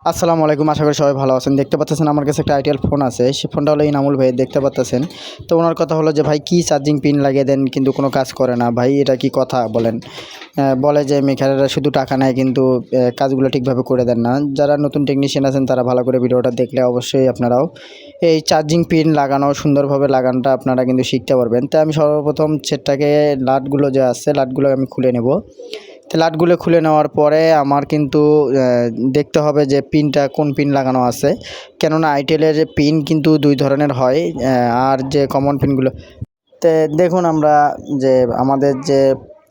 আসসালামু আলাইকুম। আশা করি সবাই ভালো আছেন। দেখতে পাচ্ছেন আমার কাছে একটা আইটেল ফোন আছে। সেই ফোনটা হলো ইনামুল ভাইয়ের, দেখতে পাচ্ছেন। তো ওনার কথা হলো যে ভাই কি চার্জিং পিন লাগিয়ে দেন কিন্তু কোনো কাজ করে না। ভাই এটা কি কথা বলেন? বলে যে মেকাররা শুধু টাকা নেয় কিন্তু কাজগুলো ঠিকভাবে করে দেন না। যারা নতুন টেকনিশিয়ান আছেন তারা ভালো করে ভিডিওটা দেখলে অবশ্যই আপনারাও এই চার্জিং পিন লাগানো সুন্দরভাবে লাগানোটা আপনারা কিন্তু শিখতে পারবেন। তো আমি সর্বপ্রথম সেটটাকে লাটগুলো যে আছে লাটগুলো আমি খুলে নেব। তো লাটগুলো খুলে নেওয়ার পরে আমার কিন্তু দেখতে হবে যে পিনটা কোন পিন লাগানো আছে, কেননা আইটেলের পিন কিন্তু দুই ধরনের হয়। আর যে কমন পিনগুলো তে দেখুন, আমরা যে আমাদের যে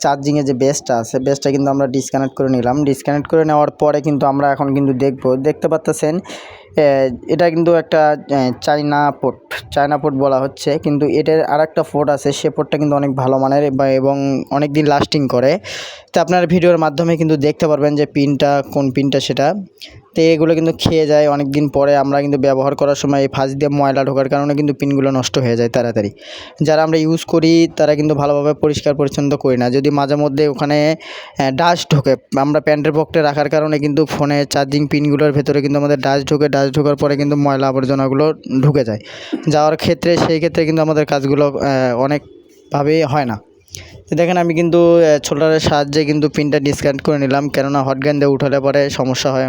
চার্জিংয়ে যে বেসটা আছে বেসটা কিন্তু আমরা ডিসকানেক্ট করে নিলাম। ডিসকানেক্ট করে নেওয়ার পরে কিন্তু আমরা এখন কিন্তু দেখতে পাচ্ছেন এটা কিন্তু একটা চায়না পোর্ট বলা হচ্ছে, কিন্তু এটার আরেকটা পোর্ট আছে। সে পোর্টটা কিন্তু অনেক ভালো মানের এবং অনেক দিন লাস্টিং করে। তো আপনার ভিডিওর মাধ্যমে কিন্তু দেখতে পারবেন যে পিনটা কোন পিনটা সেটা। তো এগুলো কিন্তু খেয়ে যায় অনেক দিন পরে। আমরা কিন্তু ব্যবহার করার সময় এই ফাঁস দিয়ে ময়লা ঢোকার কারণে কিন্তু পিনগুলো নষ্ট হয়ে যায় তাড়াতাড়ি। যারা আমরা ইউজ করি তারা কিন্তু ভালোভাবে পরিষ্কার পরিচ্ছন্ন করি না। যদি মাঝে মধ্যে ওখানে ডাস্ট ঢোকে, আমরা প্যান্টের পকেটে রাখার কারণে কিন্তু ফোনের চার্জিং পিনগুলোর ভেতরে কিন্তু আমাদের ডাস্ট ঢোকে। ডাস্ট ঢোকার পরে কিন্তু ময়লা আবর্জনাগুলো ঢুকে যায়। যাওয়ার ক্ষেত্রে সেই ক্ষেত্রে কিন্তু আমাদের কাজগুলো অনেকভাবেই হয় না। তো দেখেন, আমি কিন্তু সোল্ডারের সাহায্যে কিন্তু পিনটা ডিসকানেক্ট করে নিলাম, কেননা হটগান দিয়ে উঠালে পরে সমস্যা হয়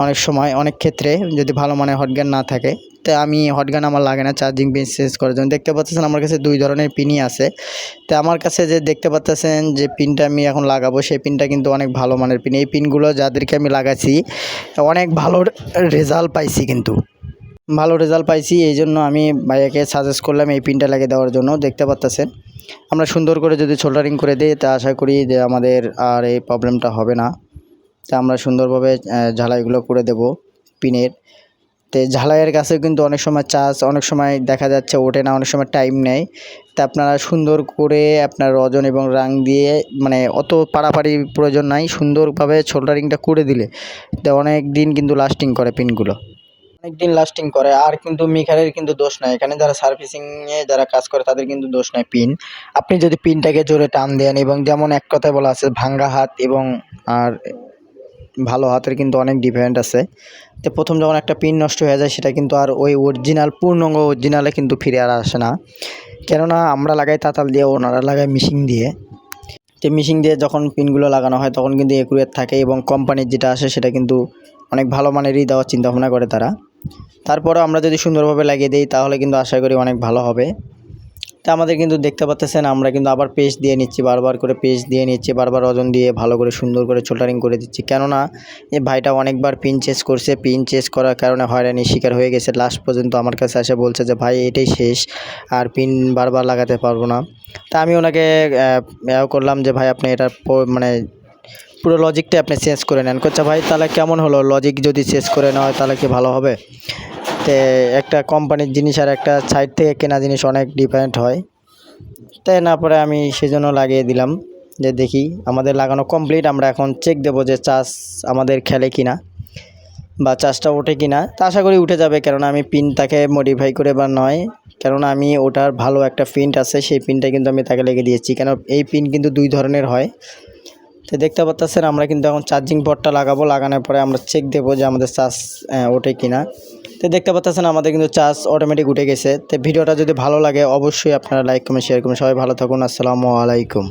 অনেক সময়, অনেক ক্ষেত্রে যদি ভালো মানের হটগান না থাকে। তো আমি হটগান আমার লাগে না চার্জিং পিন চেঞ্জ করার জন্য। দেখতে পাচ্ছেন আমার কাছে দুই ধরনের পিনই আছে। তো আমার কাছে যে দেখতে পাচ্ছেন যে পিনটা আমি এখন লাগাবো সেই পিনটা কিন্তু অনেক ভালো মানের পিন। এই পিনগুলো যাদেরকে আমি লাগাচ্ছি অনেক ভালো রেজাল্ট পাইছি, কিন্তু ভালো রেজাল্ট পাইছি। এই জন্য আমি ভাইয়াকে সাজেস্ট করলাম এই পিনটা লাগিয়ে দেওয়ার জন্য। দেখতে পাচ্ছেন আমরা সুন্দর করে যদি সোল্ডারিং করে দিই তা আশা করি যে আমাদের আর এই প্রবলেমটা হবে না। তা আমরা সুন্দরভাবে ঝালাইগুলো করে দেব পিনের। তো ঝালাইয়ের কাছেও কিন্তু অনেক সময় চার্জ অনেক সময় দেখা যাচ্ছে ওঠে না, অনেক সময় টাইম নেয়। তা আপনারা সুন্দর করে আপনার রজন এবং রাং দিয়ে, মানে অত পাড়াপাড়ি প্রয়োজন নাই, সুন্দরভাবে সোল্ডারিংটা করে দিলে তো অনেক দিন কিন্তু লাস্টিং করে পিনগুলো, অনেক দিন লাস্টিং করে। আর কিন্তু মিখারের কিন্তু দোষ নাই এখানে, যারা সার্ভিসিংয়ে যারা কাজ করে তাদের কিন্তু দোষ নাই। আপনি যদি পিনটাকে জোরে টান দেন, এবং যেমন এক কথায় বলা আছে ভাঙ্গা হাত এবং আর ভালো হাতের কিন্তু অনেক ডিফারেন্ট আছে। তো প্রথম যখন একটা পিন নষ্ট হয়ে যায় সেটা কিন্তু আর ওই অরিজিনাল পূর্ণাঙ্গ অরিজিনালে কিন্তু ফিরে আর আসে না, কেননা আমরা লাগাই তাতাল দিয়ে, ওনারা লাগায় মিশিং দিয়ে। তো মিশিং দিয়ে যখন পিনগুলো লাগানো হয় তখন কিন্তু একুরেট থাকে, এবং কোম্পানির যেটা আসে সেটা কিন্তু অনেক ভালো মানেরই দেওয়ার চিন্তাভাবনা করে তারা। তারপরেও আমরা যদি সুন্দরভাবে লাগিয়ে দিই তাহলে কিন্তু আশা করি অনেক ভালো হবে। তা আমাদের কিন্তু দেখতে পাচ্ছেন আমরা কিন্তু আবার পেস্ট দিয়ে নিচ্ছি, বারবার করে পেস্ট দিয়ে নিচ্ছি, বারবার ওজন দিয়ে ভালো করে সুন্দর করে সোল্ডারিং করে দিচ্ছি। কেননা এই ভাইটা অনেকবার পিন চেঞ্জ করছে, পিন চেঞ্জ করার কারণে হয়রানির শিকার হয়ে গেছে। লাস্ট পর্যন্ত আমার কাছে এসে বলছে যে ভাই এটাই শেষ, আর পিন বারবার লাগাতে পারবো না। তা আমি ওনাকে করলাম যে ভাই আপনি এটা মানে পুরো লজিকটা আপনি চেঞ্জ করে নেন। করছে ভাই তাহলে কেমন হলো, লজিক যদি চেঞ্জ করে নেওয়া হয় তাহলে কি ভালো হবে? তো একটা কোম্পানির জিনিস আর একটা সাইড থেকে কেনা জিনিস অনেক ডিফারেন্ট হয়। তাই না, পরে আমি সেজন্য লাগিয়ে দিলাম যে দেখি আমাদের লাগানো কমপ্লিট। আমরা এখন চেক দেবো যে চার্জ আমাদের খেলে কিনা বা চার্জটা ওঠে কিনা। তা আশা করি উঠে যাবে, কেননা আমি পিনটাকে মডিফাই করে বা নয়, কেননা আমি ওটার ভালো একটা পিন আছে সেই পিনটা কিন্তু আমি তাকে লেগে দিয়েছি, কেন এই পিন কিন্তু দুই ধরনের হয়। তো দেখতে পাচ্ছেন আমরা কিন্তু এখন চার্জিং পটটা লাগাবো, লাগানোর পরে আমরা চেক দেবো যে আমাদের চার্জ ওঠে কিনা। তো দেখতে পাচ্ছেন আমাদের কিন্তু চার্জ অটোমেটিক উঠে গেছে। তো ভিডিওটা যদি ভালো লাগে অবশ্যই আপনারা লাইক কমেন্ট শেয়ার করুন। সবাই ভালো থাকুন। আসসালামু আলাইকুম।